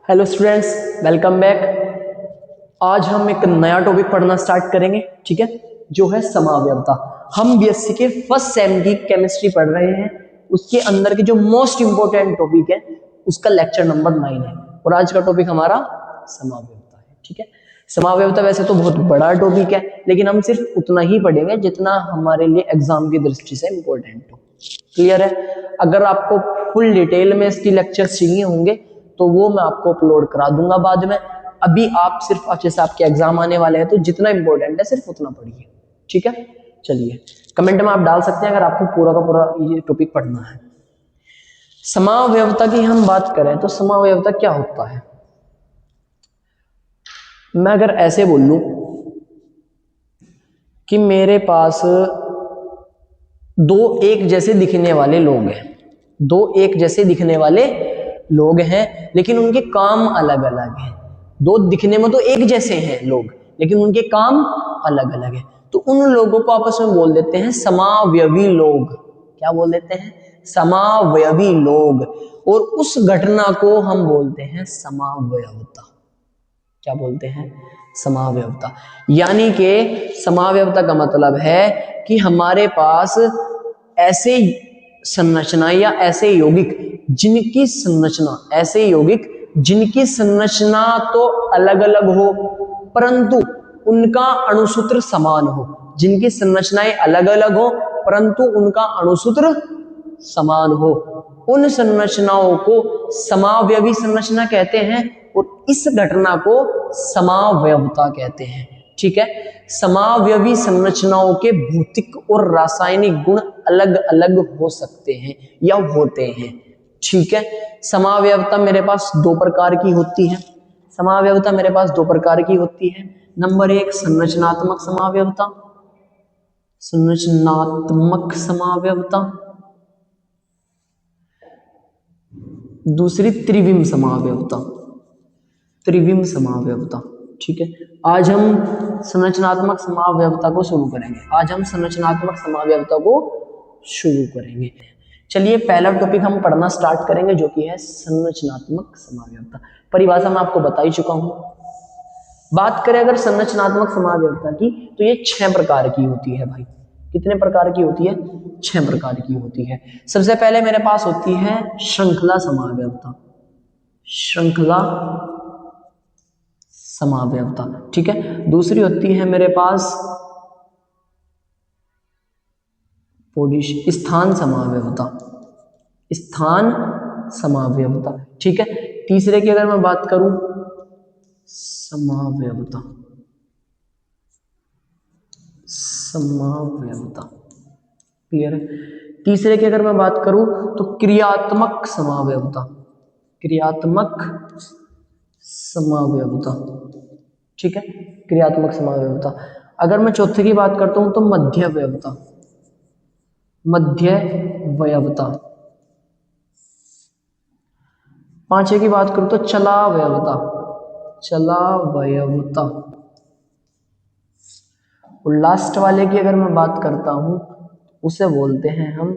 Hello students, welcome back. आज हम एक नया टॉपिक पढ़ना स्टार्ट करेंगे, ठीक है, जो है समावयवता। हम बीएससी के फर्स्ट सेम की केमिस्ट्री पढ़ रहे हैं। उसके अंदर के जो मोस्ट इंपॉर्टेंट टॉपिक है उसका लेक्चर नंबर 9 है और आज का टॉपिक हमारा समावयवता है, ठीक है। समावयवता वैसे तो बहुत बड़ा टॉपिक है, लेकिन हम सिर्फ उतना ही पढ़ेंगे जितना हमारे लिए एग्जाम की दृष्टि से इंपॉर्टेंट हो। क्लियर है? अगर आपको फुल डिटेल में इसकी लेक्चर्स चाहिए होंगे तो वो मैं आपको अपलोड करा दूंगा बाद में। अभी आप सिर्फ अच्छे से आपके एग्जाम आने वाले हैं तो जितना इंपॉर्टेंट है सिर्फ उतना पढ़िए, ठीक है। चलिए, कमेंट में आप डाल सकते हैं अगर आपको पूरा का पूरा ये टॉपिक पढ़ना है। समावयवता की हम बात करें तो समावयवता क्या होता है? मैं अगर ऐसे बोल लूं कि मेरे पास दो एक जैसे दिखने वाले लोग हैं, दो एक जैसे दिखने वाले लोग हैं लेकिन उनके काम अलग अलग हैं। दो दिखने में तो एक जैसे हैं लोग, लेकिन उनके काम अलग अलग हैं, तो उन लोगों को आपस में बोल देते हैं समावयवी लोग। क्या बोल देते हैं? समावयवी लोग। और उस घटना को हम बोलते हैं समावयवता। क्या बोलते हैं? समावयवता। यानी कि समावयवता का मतलब है कि हमारे पास ऐसे संरचना या ऐसे यौगिक जिनकी संरचना, ऐसे यौगिक जिनकी संरचना तो अलग अलग हो परंतु उनका अणुसूत्र समान हो। जिनकी संरचनाएं अलग अलग हो परंतु उनका अणुसूत्र समान हो, उन संरचनाओं को समावयवी संरचना कहते हैं और इस घटना को समावयवता कहते हैं, ठीक है। समावयवी संरचनाओं के भौतिक और रासायनिक गुण अलग अलग हो सकते हैं या होते हैं, ठीक है। समावयवता मेरे पास दो प्रकार की होती है। समावयवता मेरे पास दो प्रकार की होती है। नंबर एक, संरचनात्मक समावयवता। संरचनात्मक समावयवता। दूसरी त्रिविम समावयवता। त्रिविम समावयवता, ठीक है। आज हम संरचनात्मक समावयवता को शुरू करेंगे। आज हम संरचनात्मक समावयवता को शुरू करेंगे। चलिए, पहला टॉपिक हम पढ़ना स्टार्ट करेंगे जो कि है संरचनात्मक समावयवता। परिभाषा मैं आपको बता ही चुका हूं। बात करें अगर संरचनात्मक समावयवता की तो ये 6 प्रकार की होती है भाई। कितने प्रकार की होती है? 6 प्रकार की होती है। सबसे पहले मेरे पास होती है श्रृंखला समावयवता। श्रृंखला समावयवता, ठीक है। दूसरी होती है मेरे पास स्थान समावयवता। स्थान समावयवता, ठीक है। तीसरे की अगर मैं बात करूं, समावयवता। समावयवता, क्लियर है? तीसरे की अगर मैं बात करूं तो क्रियात्मक समावयवता। क्रियात्मक समावयवता, ठीक है। क्रियात्मक समावयवता। अगर मैं चौथे की बात करता हूं तो मध्यवयवता। मध्यवयवता। पांचवे की बात करूं तो चलावयवता। चलावयवता। और लास्ट वाले की अगर मैं बात करता हूं उसे बोलते हैं हम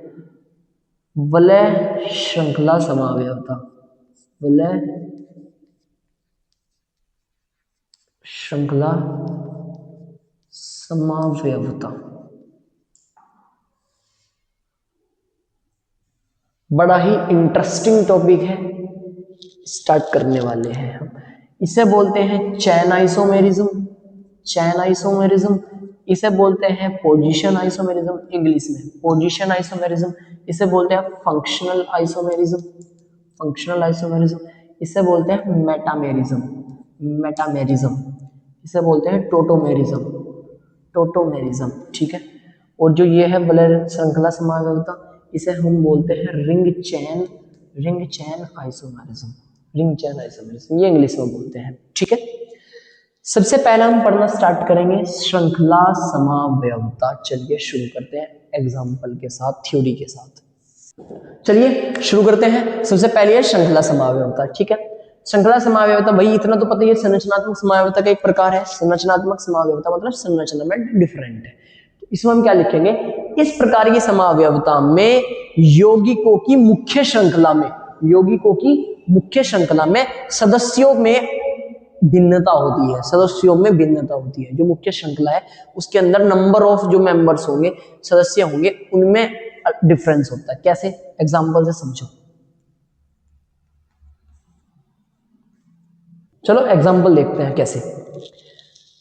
वलय श्रृंखला समावयवता। वलय श्रृंखला समावयवता। बड़ा ही इंटरेस्टिंग टॉपिक है, स्टार्ट करने वाले हैं हम। इसे बोलते हैं चैन आइसोमेरिज्म। चैन आइसोमेरिज्म। इसे बोलते हैं पोजीशन आइसोमेरिज्म, इंग्लिश में पोजीशन आइसोमेरिज्म। इसे बोलते हैं फंक्शनल आइसोमेरिज्म। Functional isomerism. इसे बोलते हैं मेटामेरिज्म। मेटामेरिज्म। इसे बोलते हैं टोटोमेरिज्म। टोटोमेरिज्म, ठीक है। और जो ये है वलय श्रृंखला समावयवता, इसे हम बोलते हैं रिंग चैन आइसोमेरिज्म। रिंग चैन आइसोमेरिज्म, ये इंग्लिश में बोलते हैं, ठीक है। सबसे पहला हम पढ़ना स्टार्ट करेंगे श्रृंखला समावयवता। चलिए शुरू करते हैं एग्जाम्पल के साथ, थ्योरी के साथ। चलिए शुरू करते हैं। सबसे पहले है श्रृंखला समावयवता, ठीक है। श्रृंखला समावयवता भाई इतना तो पता ही है, संरचनात्मक समावयवता का एक प्रकार है। संरचनात्मक समावयवता मतलब संरचना में डिफरेंट है। तो इसमें हम क्या लिखेंगे? इस प्रकार की समावयवता में यौगिकों की मुख्य श्रृंखला में, यौगिकों की मुख्य श्रृंखला में सदस्यों में भिन्नता होती है, सदस्यों में भिन्नता होती है। जो मुख्य श्रृंखला है उसके अंदर नंबर ऑफ जो मेंबर्स होंगे, सदस्य होंगे, उनमें डिफरेंस होता है। कैसे? एग्जांपल से समझो। चलो एग्जांपल देखते हैं कैसे।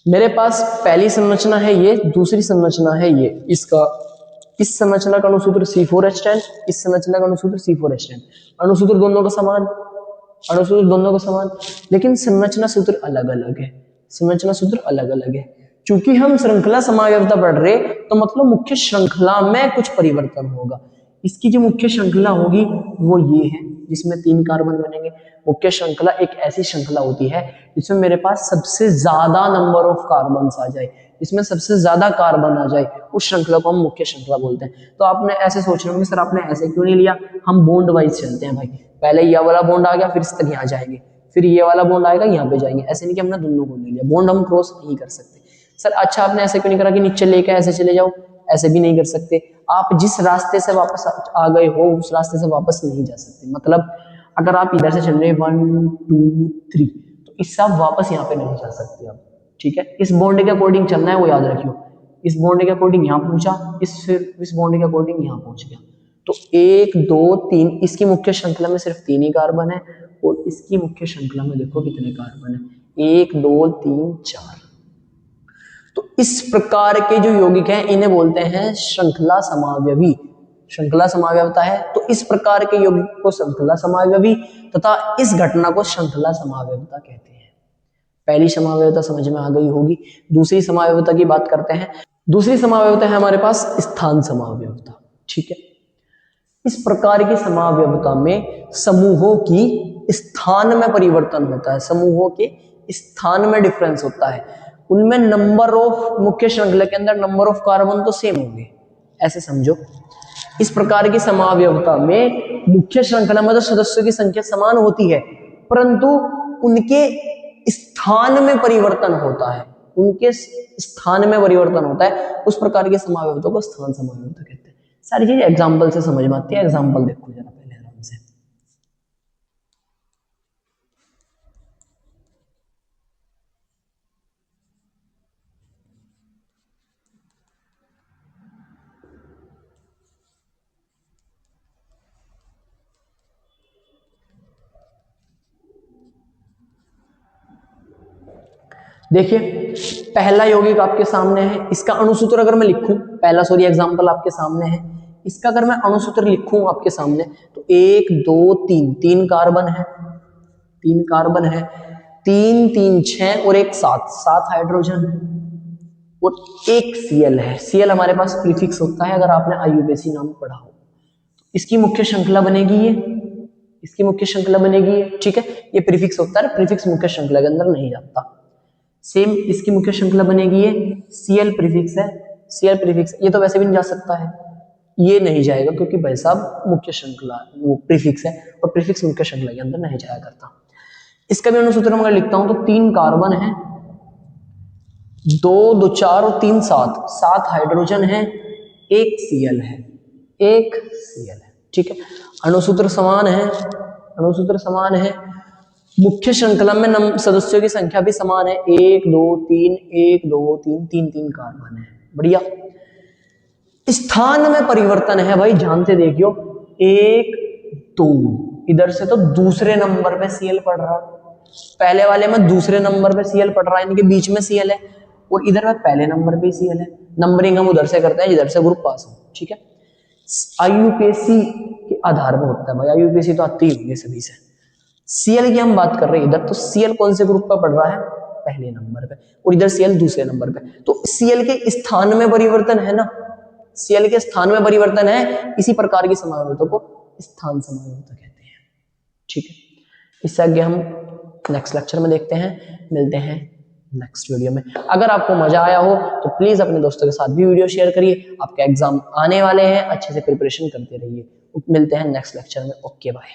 मेरे पास पहली संरचना है ये, दूसरी संरचना है ये, इस संरचना का अणुसूत्र C4H10, इस संरचना का अणुसूत्र C4H10। अणुसूत्र दोनों का समान, अणुसूत्र दोनों का समान, लेकिन संरचना सूत्र अलग अलग है, संरचना सूत्र अलग अलग है। चूंकि हम श्रृंखला समावयवता पढ़ रहे तो मतलब मुख्य श्रृंखला में कुछ परिवर्तन होगा। इसकी जो मुख्य श्रृंखला होगी वो ये है, जिसमें 3 कार्बन बनेंगे। मुख्य श्रृंखला एक ऐसी श्रृंखला होती है जिसमें मेरे पास सबसे ज्यादा नंबर ऑफ कार्बन आ जाए, इसमें सबसे ज्यादा कार्बन आ जाए, उस श्रृंखला को हम मुख्य श्रृंखला बोलते हैं। तो आपने ऐसे सोच रहे होंगे सर आपने ऐसे क्यों नहीं लिया, हम बॉन्ड वाइज चलते हैं भाई। पहले ये वाला बॉन्ड आ गया, फिर इस तक यहाँ जाएंगे, फिर ये वाला बॉन्ड आएगा यहाँ पे जाएंगे। ऐसे नहीं कि हमने दोनों को नहीं लिया, बॉन्ड हम क्रॉस नहीं कर सकते। सर अच्छा आपने ऐसे क्यों नहीं करा कि नीचे लेके ऐसे चले जाओ, ऐसे भी नहीं कर सकते। आप जिस रास्ते से वापस आ गए हो उस रास्ते से वापस नहीं जा सकते। मतलब अगर आप इधर से चल रहे 1 2 3 तो इससे आप वापस यहाँ पे नहीं जा सकते आप, ठीक है। इस बॉन्ड के अकॉर्डिंग चलना है, वो याद रखियो। इस बॉन्ड के अकॉर्डिंग यहाँ पहुंचा, इस बॉन्ड के अकॉर्डिंग यहाँ पहुंच गया। तो 1 2 3, इसकी मुख्य श्रृंखला में सिर्फ 3 ही कार्बन है, और इसकी मुख्य श्रृंखला में देखो कितने कार्बन है, 1 2 3 4। तो इस प्रकार के जो यौगिक हैं इन्हें बोलते हैं श्रृंखला समावयवी। श्रृंखला समावयवता है तो इस प्रकार के यौगिक को श्रृंखला समावयवी तथा इस घटना को श्रृंखला समावयवता कहते हैं। पहली समावयवता समझ में आ गई होगी। दूसरी समावयवता की बात करते हैं। दूसरी समावयवता है हमारे पास स्थान समावयवता, ठीक है। इस प्रकार की समावयवता में समूहों की स्थान में परिवर्तन होता है, समूहों के स्थान में डिफरेंस होता है। उनमें नंबर ऑफ, मुख्य श्रृंखला के अंदर नंबर ऑफ कार्बन तो सेम होंगे, ऐसे समझो। इस प्रकार की समावयवता में मुख्य श्रृंखला में तो सदस्यों की संख्या समान होती है, परंतु उनके स्थान में परिवर्तन होता है, उनके स्थान में परिवर्तन होता है। उस प्रकार की समावयवता को स्थान समावयवता कहते हैं। सारी चीज एग्जाम्पल से समझ में आती है। एग्जाम्पल देखो जरा पहले आराम से। देखिए पहला यौगिक आपके सामने है, इसका अणुसूत्र अगर मैं लिखूं, पहला सॉरी एग्जांपल आपके सामने है, इसका अगर मैं अणुसूत्र लिखूं आपके सामने तो 1 2 3, 3 कार्बन है, 3 कार्बन है, 3 3 6 और 1 7, 7 हाइड्रोजन और 1 Cl है। Cl हमारे पास प्रीफिक्स होता है, अगर आपने IUPAC नाम पढ़ा हो। इसकी मुख्य श्रृंखला बनेगी ये, इसकी मुख्य श्रृंखला बनेगी ये, ठीक है। ये प्रीफिक्स होता है, प्रीफिक्स मुख्य श्रृंखला के अंदर नहीं जाता। सेम इसकी मुख्य श्रृंखला बनेगी ये, Cl प्रीफिक्स है, Cl प्रीफिक्स, ये तो वैसे भी नहीं जा सकता है, ये नहीं जाएगा क्योंकि भाई साहब मुख्य श्रृंखला वो प्रीफिक्स है और प्रीफिक्स मुख्य श्रृंखला के अंदर नहीं जाया करता। इसका भी अणुसूत्र अगर लिखता हूं तो 3 कार्बन है, 2 2 4 और 3 7, 7 हाइड्रोजन है, 1 Cl है, 1 Cl है, ठीक है। अणुसूत्र समान है, अणुसूत्र समान है। मुख्य श्रृंखला में सदस्यों की संख्या भी समान है, 1 2 3 1 2 3 3 3 कार्बन है, बढ़िया। स्थान में परिवर्तन है भाई, ध्यान से देखियो, 1 2, इधर से तो दूसरे नंबर पे Cl पड़ रहा, पहले वाले में दूसरे नंबर पे Cl पड़ रहा है, इनके बीच में Cl है, और इधर में पहले नंबर पे Cl है। नंबरिंग हम उधर से करते हैं जिधर से ग्रुप पास हो, ठीक है। IUPAC के आधार पर होता है भाई, IUPAC तो आती ही होगी सभी से। Cl की हम बात कर रहे हैं इधर, तो Cl कौन से ग्रुप पर पड़ रहा है, पहले नंबर पे, और इधर Cl दूसरे नंबर पे। तो Cl के स्थान में परिवर्तन है ना, Cl के स्थान में परिवर्तन है, इसी प्रकार की समावयवता को स्थान समावयवता कहते हैं, ठीक है। इससे आगे हम नेक्स्ट लेक्चर में देखते हैं, मिलते हैं नेक्स्ट वीडियो में। अगर आपको मजा आया हो तो प्लीज अपने दोस्तों के साथ भी वीडियो शेयर करिए। आपके एग्जाम आने वाले हैं, अच्छे से प्रिपरेशन करते रहिए। मिलते हैं नेक्स्ट लेक्चर में, ओके बाय।